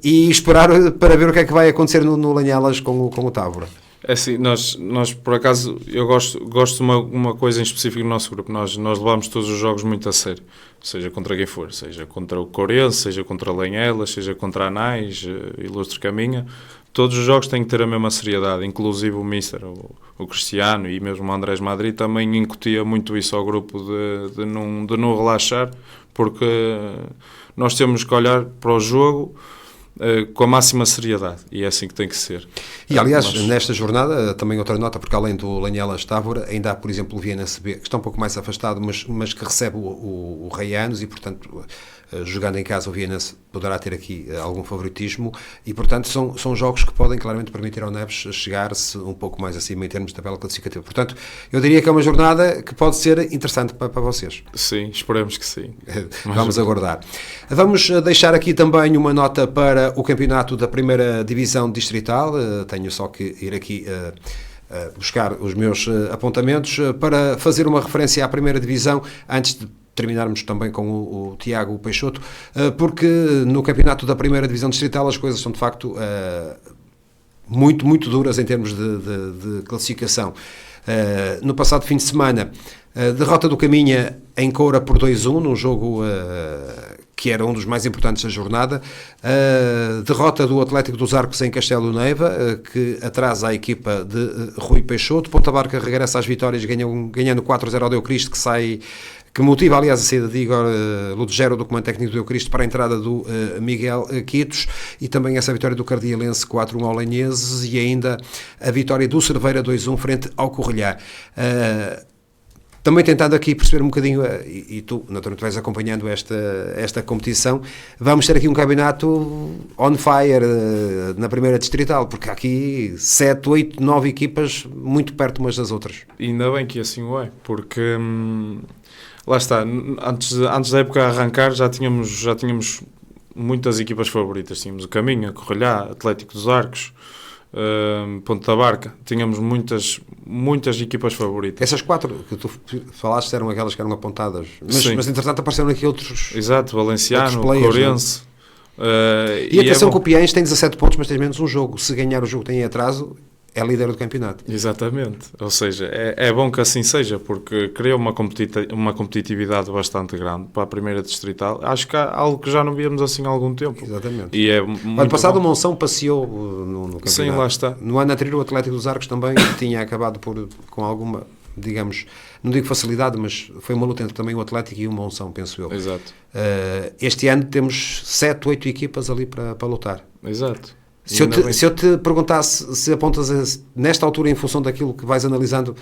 e esperar para ver o que é que vai acontecer no Lanhelas com o Távora. É assim, nós por acaso, eu gosto de uma coisa em específico no nosso grupo. Nós levamos todos os jogos muito a sério, seja contra quem for, seja contra o Corense, seja contra Lanhelas, seja contra a Anais, Ilustre Caminha. Todos os jogos têm que ter a mesma seriedade, inclusive o Mister, o Cristiano e mesmo o Andrés Madrid também incutia muito isso ao grupo de não relaxar, porque nós temos que olhar para o jogo com a máxima seriedade, e é assim que tem que ser. E aliás, nesta jornada, também outra nota, porque além do Lanhelas Távora, ainda há, por exemplo, o Viana CB, que está um pouco mais afastado, mas que recebe o Reianos, e portanto, jogando em casa, o Viana poderá ter aqui algum favoritismo, e portanto são jogos que podem claramente permitir ao Neves chegar-se um pouco mais acima em termos de tabela classificativa. Portanto, eu diria que é uma jornada que pode ser interessante para vocês. Sim, esperemos que sim. Vamos aguardar. Vamos deixar aqui também uma nota para o campeonato da primeira divisão distrital. Tenho só que ir aqui buscar os meus apontamentos para fazer uma referência à primeira divisão antes de terminarmos também com o Tiago Peixoto, porque no campeonato da primeira divisão distrital as coisas são de facto muito, muito duras em termos de classificação. No passado fim de semana, derrota do Caminha em Coura por 2-1, num jogo que era um dos mais importantes da jornada. Derrota do Atlético dos Arcos em Castelo Neiva, que atrasa a equipa de Rui Peixoto. Ponta Barca regressa às vitórias, ganhando 4-0 ao Deu Cristo, que motiva, aliás, a saída de Igor Ludgero, do comando técnico do Deu Cristo, para a entrada do Miguel Quitos, e também essa vitória do Cardielense 4-1 ao Lanheses, e ainda a vitória do Cerveira 2-1 frente ao Correlhá. Também tentando aqui perceber um bocadinho, e tu, naturalmente, vais acompanhando esta competição, vamos ter aqui um campeonato on fire na primeira distrital, porque há aqui 7, 8, 9 equipas muito perto umas das outras. Ainda bem que assim o é, porque lá está, antes da época arrancar já tínhamos muitas equipas favoritas. Tínhamos o Caminha, Correlhá, Atlético dos Arcos, Ponta Barca, tínhamos muitas equipas favoritas. Essas 4 que tu falaste eram aquelas que eram apontadas, mas entretanto apareceram aqui outros. Exato, Valenciano, players, Corense. E atenção que o Piens tem 17 pontos, mas tem menos um jogo. Se ganhar o jogo tem atraso, é líder do campeonato. Exatamente, ou seja, é bom que assim seja, porque cria uma competitividade bastante grande para a primeira distrital. Acho que há algo que já não víamos assim há algum tempo. Exatamente. E ano passado o Monção passeou no campeonato. Sim, lá está. No ano anterior o Atlético dos Arcos também tinha acabado com alguma, digamos, não digo facilidade, mas foi uma luta entre também o Atlético e o Monção, penso eu. Exato. Este ano temos 7, 8 equipas ali para lutar. Exato. Se eu te perguntasse, se apontas nesta altura, em função daquilo que vais analisando,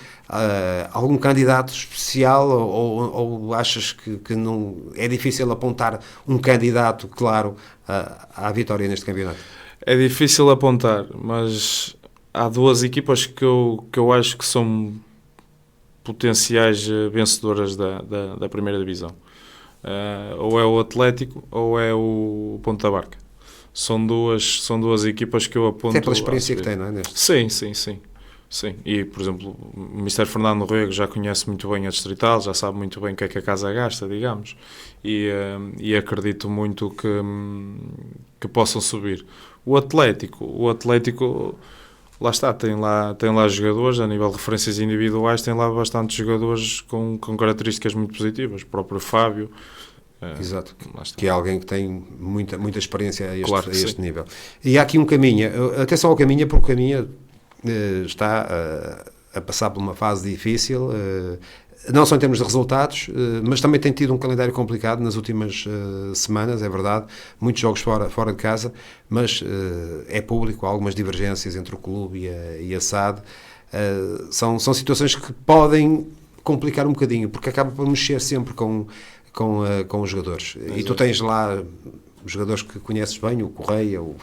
algum candidato especial, ou achas que não é difícil apontar um candidato claro à vitória neste campeonato? É difícil apontar, mas há 2 equipas que eu acho que são potenciais vencedoras da primeira divisão. Ou é o Atlético ou é o Ponta Barca. São duas equipas que eu aponto. Até pela experiência que tem, não é? Neste? Sim. E, por exemplo, o Mister Fernando Rego já conhece muito bem a distrital, já sabe muito bem o que é que a casa gasta, digamos, e acredito muito que possam subir. O Atlético, lá está, tem lá jogadores, a nível de referências individuais, tem lá bastantes jogadores com características muito positivas. O próprio Fábio. Exato, que é alguém que tem muita experiência a este nível. E há aqui um Caminha, atenção ao Caminha, porque o Caminha está a passar por uma fase difícil, não só em termos de resultados, mas também tem tido um calendário complicado nas últimas semanas, é verdade, muitos jogos fora de casa, mas é público, há algumas divergências entre o clube e a SAD, são situações que podem complicar um bocadinho, porque acaba por mexer sempre com os jogadores. Exato. E tu tens lá os jogadores que conheces bem, o Correia, o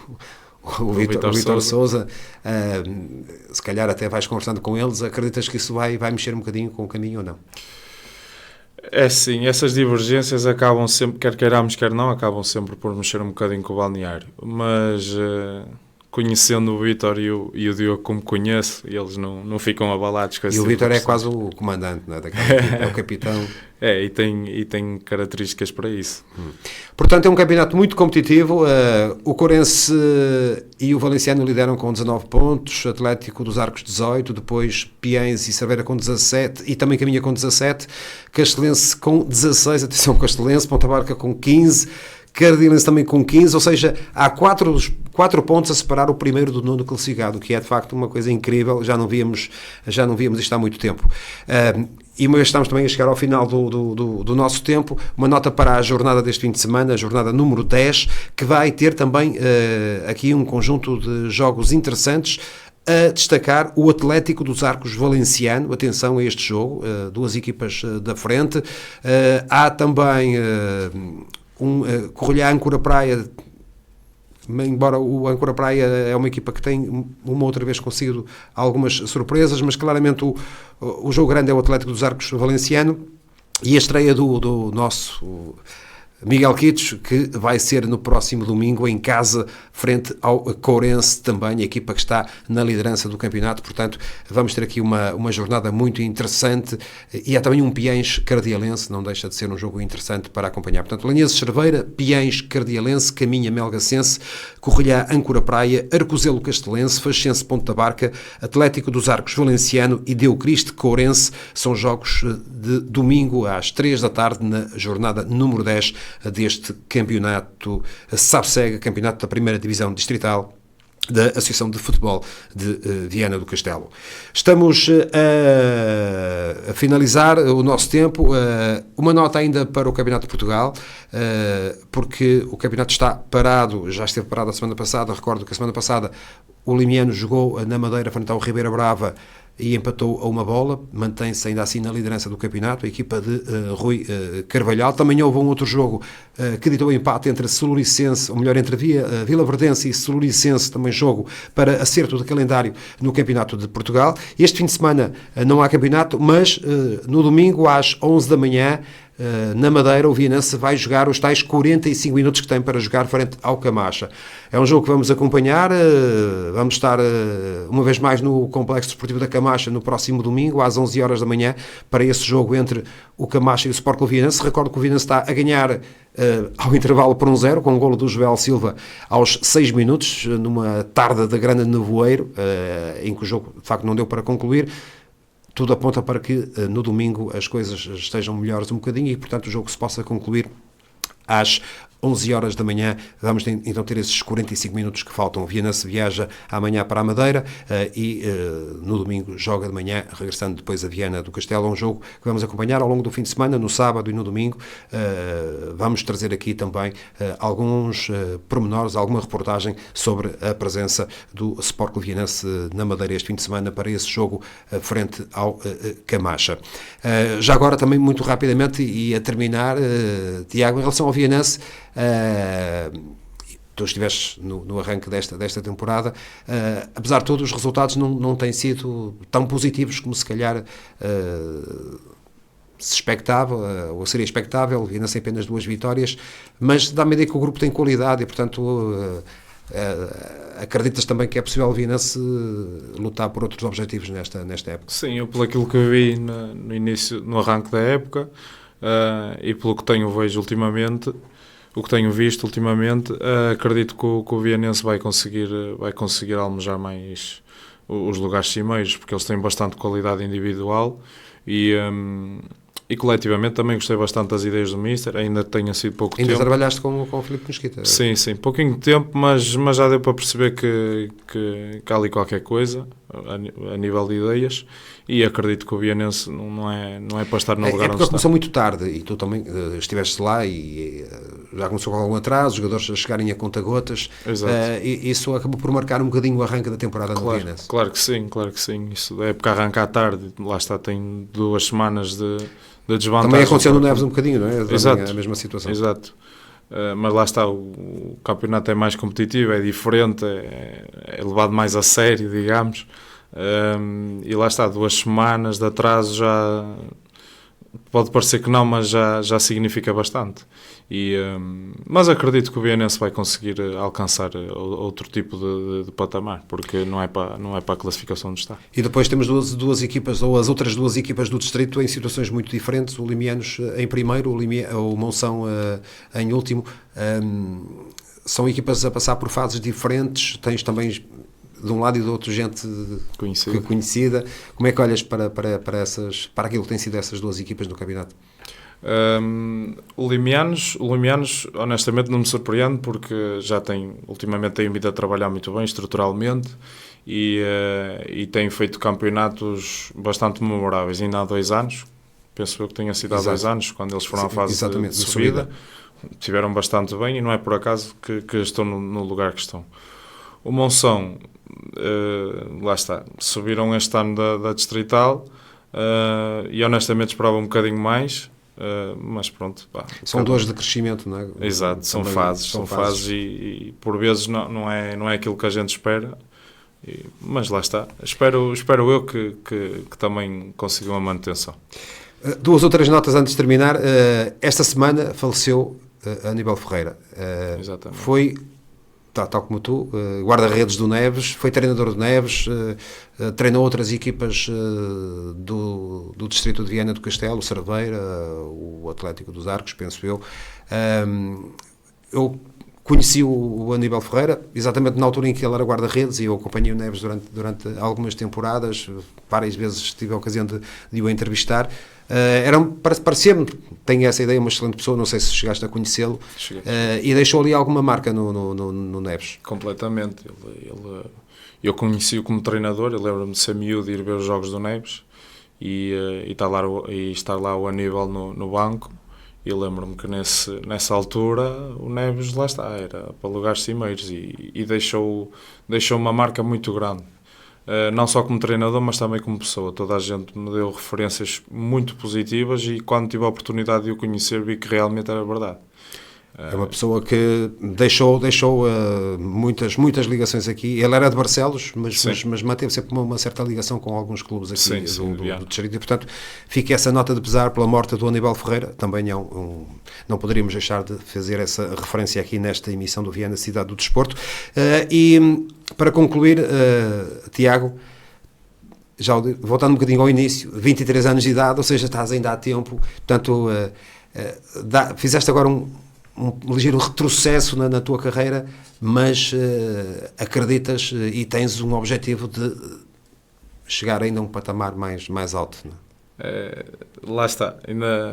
Vítor Sousa, se calhar até vais conversando com eles, acreditas que isso vai mexer um bocadinho com o Caminho ou não? É sim, essas divergências acabam sempre, quer queiramos, quer não, acabam sempre por mexer um bocadinho com o balneário, mas conhecendo o Vítor e o Diogo como conheço, e eles não ficam abalados com esse E o tipo de Vítor é questões. quase o comandante, não é? Daquela equipa, é o capitão. E tem características para isso. Portanto, é um campeonato muito competitivo. O Courense e o Valenciano lideram com 19 pontos, Atlético dos Arcos 18, depois Piens e Cerveira com 17 e também Caminha com 17, Castelense com 16, atenção Castelense, Ponta Barca com 15, Cardilense também com 15, ou seja, há 4 pontos a separar o primeiro do nono classificado, que é de facto uma coisa incrível, já não víamos isto há muito tempo. E uma vez estamos também a chegar ao final do nosso tempo, uma nota para a jornada deste fim de semana, a jornada número 10, que vai ter também aqui um conjunto de jogos interessantes, a destacar o Atlético dos Arcos Valenciano, atenção a este jogo, duas equipas da frente, há também Corolhá Âncora Praia, embora o Âncora Praia é uma equipa que tem uma outra vez conseguido algumas surpresas, mas claramente o jogo grande é o Atlético dos Arcos Valenciano, e a estreia do nosso Miguel Quitos, que vai ser no próximo domingo em casa, frente ao Courense, também a equipa que está na liderança do campeonato. Portanto, vamos ter aqui uma jornada muito interessante, e há também um Piens Cardialense, não deixa de ser um jogo interessante para acompanhar. Portanto, Lanheses Cerveira, Piens Cardialense, Caminha Melgacense, Correlhá Âncora Praia, Arcozelo Castelense, Faxense Ponta Barca, Atlético dos Arcos Valenciano e Deu Cristo Courense. São jogos de domingo às 3 da tarde na jornada número 10 deste campeonato SABSEG, campeonato da primeira divisão distrital da Associação de Futebol de Viana do Castelo. Estamos a finalizar o nosso tempo. Uma nota ainda para o Campeonato de Portugal, porque o campeonato está parado, já esteve parado a semana passada. Recordo que a semana passada o Limiano jogou na Madeira frente ao Ribeira Brava e empatou a uma bola, mantém-se ainda assim na liderança do campeonato, a equipa de Rui Carvalhal. Também houve um outro jogo que ditou empate entre Soluricense, ou melhor, entre Vila Verdense e Soluricense, também jogo para acerto de calendário no Campeonato de Portugal. Este fim de semana não há campeonato, mas no domingo às 11 da manhã, na Madeira, o Vianense vai jogar os tais 45 minutos que tem para jogar frente ao Camacha. É um jogo que vamos acompanhar, vamos estar uma vez mais no Complexo Desportivo da Camacha no próximo domingo, às 11 horas da manhã, para esse jogo entre o Camacha e o Sport Clube Vianense. Recordo que o Vianense está a ganhar ao intervalo por 1-0, com o golo do Joel Silva aos 6 minutos, numa tarde de grande nevoeiro, em que o jogo de facto não deu para concluir. Tudo aponta para que no domingo as coisas estejam melhores um bocadinho e, portanto, o jogo se possa concluir às 11 horas da manhã. Vamos então ter esses 45 minutos que faltam. O Vianense viaja amanhã para a Madeira e no domingo joga de manhã, regressando depois a Viana do Castelo. É um jogo que vamos acompanhar ao longo do fim de semana, no sábado e no domingo. Vamos trazer aqui também alguns pormenores, alguma reportagem sobre a presença do Sport Clube Vianense na Madeira este fim de semana para esse jogo frente ao Camacha. Já agora também muito rapidamente e a terminar, Tiago, em relação ao Vianense, tu estiveste no arranque desta temporada, apesar de todos os resultados não têm sido tão positivos como se calhar se expectava, ou seria expectável. Vianense apenas 2 vitórias, mas dá-me a ideia que o grupo tem qualidade e, portanto, acreditas também que é possível o Vianense lutar por outros objetivos nesta época? Sim, eu pelo aquilo que vi no início, no arranque da época, e pelo que tenho visto ultimamente, acredito que o Vianense vai conseguir almejar mais os lugares cimeiros, porque eles têm bastante qualidade individual e coletivamente também gostei bastante das ideias do Mister, ainda tenha sido pouco tempo. Ainda trabalhaste com o Filipe Mesquita? Sim, pouquinho de tempo, mas já deu para perceber que há ali qualquer coisa a nível de ideias, e acredito que o Vianense não é para estar no lugar onde está. Começou muito tarde e tu também estiveste lá e já começou com algum atraso, os jogadores a chegarem a conta-gotas. E isso acabou por marcar um bocadinho o arranque da temporada no Vianense. Claro que sim. Isso da época arranca à tarde, lá está, tem 2 semanas de desvantagem. Também aconteceu no Neves um bocadinho, não é? Exato. A mesma situação. Exato. Mas lá está, o campeonato é mais competitivo, é diferente, é levado mais a sério, digamos. E lá está, 2 semanas de atraso já pode parecer que não, mas já significa bastante. Mas acredito que o Vianense vai conseguir alcançar outro tipo de patamar, porque não é para a classificação onde está. E depois temos duas equipas, ou as outras duas equipas do distrito, em situações muito diferentes. O Limianos em primeiro, o Monção em último. São equipas a passar por fases diferentes. Tens também, de um lado e do outro, gente conhecida. Como é que olhas para aquilo que tem sido essas duas equipas no campeonato? O Limianos, honestamente, não me surpreende, porque ultimamente tem vindo a trabalhar muito bem estruturalmente e tem feito campeonatos bastante memoráveis. Ainda há 2 anos, penso eu que tenha sido há 2 anos, quando eles foram à fase de subida, estiveram bastante bem, e não é por acaso que estão no lugar que estão. O Monção, lá está, subiram este ano da Distrital, e honestamente esperava um bocadinho mais, mas pronto. São dores de crescimento, não é? Exato, são fases e por vezes não é aquilo que a gente espera, mas lá está. Espero eu que também consigam a manutenção. 2 ou 3 notas antes de terminar. Esta semana faleceu Aníbal Ferreira. Exatamente. Foi, tal como tu, guarda-redes do Neves, foi treinador do Neves, treinou outras equipas do distrito de Viana do Castelo, o Cerveira, o Atlético dos Arcos, penso eu. Eu conheci o Aníbal Ferreira exatamente na altura em que ele era guarda-redes, e eu acompanhei o Neves durante algumas temporadas. Várias vezes tive a ocasião de o entrevistar. Parecia-me, tenho essa ideia, uma excelente pessoa. Não sei se chegaste a conhecê-lo. E deixou ali alguma marca no Neves. Completamente. Eu conheci-o como treinador. Eu lembro-me de ser miúdo e ir ver os jogos do Neves e estar lá o Aníbal no banco. E lembro-me que nessa altura o Neves, lá está, era para lugares cimeiros, e deixou uma marca muito grande. Não só como treinador, mas também como pessoa. Toda a gente me deu referências muito positivas, e quando tive a oportunidade de o conhecer, vi que realmente era verdade. É uma pessoa que deixou muitas ligações aqui. Ele era de Barcelos, mas manteve sempre uma certa ligação com alguns clubes aqui do distrito. E, portanto, fica essa nota de pesar pela morte do Aníbal Ferreira. Também não poderíamos deixar de fazer essa referência aqui nesta emissão do Viana Cidade do Desporto. E para concluir, Tiago, já voltando um bocadinho ao início, 23 anos de idade, ou seja, estás ainda há tempo. Portanto, fizeste agora um ligeiro retrocesso na tua carreira, mas acreditas e tens um objetivo de chegar ainda a um patamar mais alto, não é? Lá está.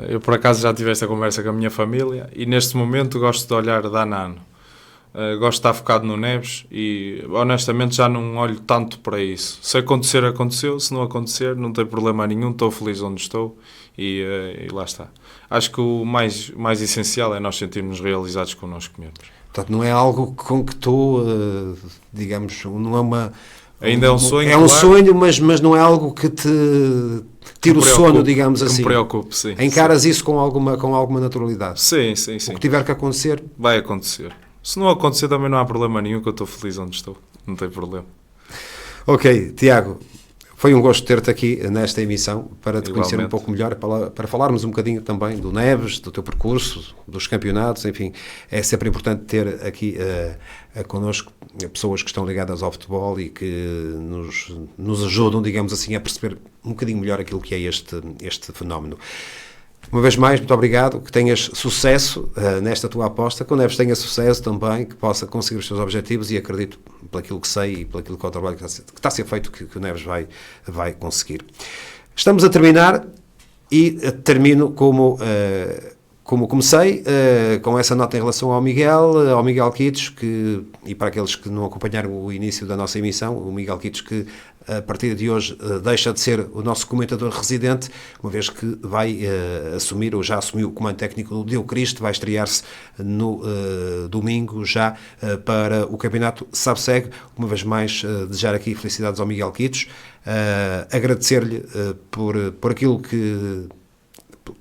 Eu por acaso já tive esta conversa com a minha família, e neste momento gosto de olhar de ano a ano. Gosto de estar focado no Neves, e honestamente já não olho tanto para isso. Se acontecer, aconteceu. Se não acontecer, não tem problema nenhum. Estou feliz onde estou, e lá está. Acho que o mais essencial é nós sentirmos realizados connosco mesmos. Portanto, não é algo com que tu, digamos, não é uma... Ainda é um sonho. É um sonho, mas não é algo que te tira o sono, digamos assim. Que me preocupe, sim. Encaras isso com alguma naturalidade. Sim. O que tiver que acontecer... Vai acontecer. Se não acontecer, também não há problema nenhum, que eu estou feliz onde estou. Não tem problema. Ok, Tiago, foi um gosto ter-te aqui nesta emissão, para te conhecer um pouco melhor, para falarmos um bocadinho também do Neves, do teu percurso, dos campeonatos. Enfim, é sempre importante ter aqui connosco pessoas que estão ligadas ao futebol e que nos ajudam, digamos assim, a perceber um bocadinho melhor aquilo que é este fenómeno. Uma vez mais, muito obrigado, que tenhas sucesso nesta tua aposta, que o Neves tenha sucesso também, que possa conseguir os seus objetivos, e acredito, pelo aquilo que sei e pelo aquilo que é o trabalho que está a ser feito, que o Neves vai conseguir. Estamos a terminar, e termino como comecei, com essa nota em relação ao Miguel Quitos, e para aqueles que não acompanharam o início da nossa emissão, o Miguel Quitos, que a partir de hoje deixa de ser o nosso comentador residente, uma vez que vai assumir, ou já assumiu, o comando técnico do Deu Cristo, vai estrear-se no domingo já para o campeonato SABSEG. Uma vez mais, desejar aqui felicidades ao Miguel Quitos, agradecer-lhe por aquilo que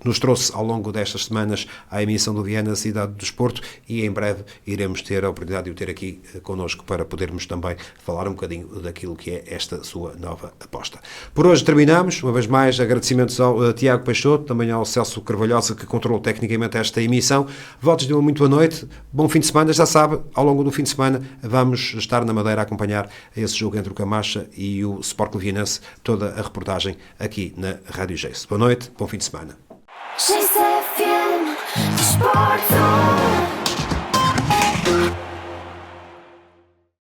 nos trouxe ao longo destas semanas à emissão do Viana Cidade do Desporto, e em breve iremos ter a oportunidade de o ter aqui connosco para podermos também falar um bocadinho daquilo que é esta sua nova aposta. Por hoje terminamos. Uma vez mais, agradecimentos ao Tiago Peixoto, também ao Celso Carvalhosa, que controlou tecnicamente esta emissão. Votos de uma muito boa noite, bom fim de semana. Já sabe, ao longo do fim de semana vamos estar na Madeira a acompanhar esse jogo entre o Camacha e o Sport Levianense, toda a reportagem aqui na Rádio Geis. Boa noite, bom fim de semana. GCFM Desporto.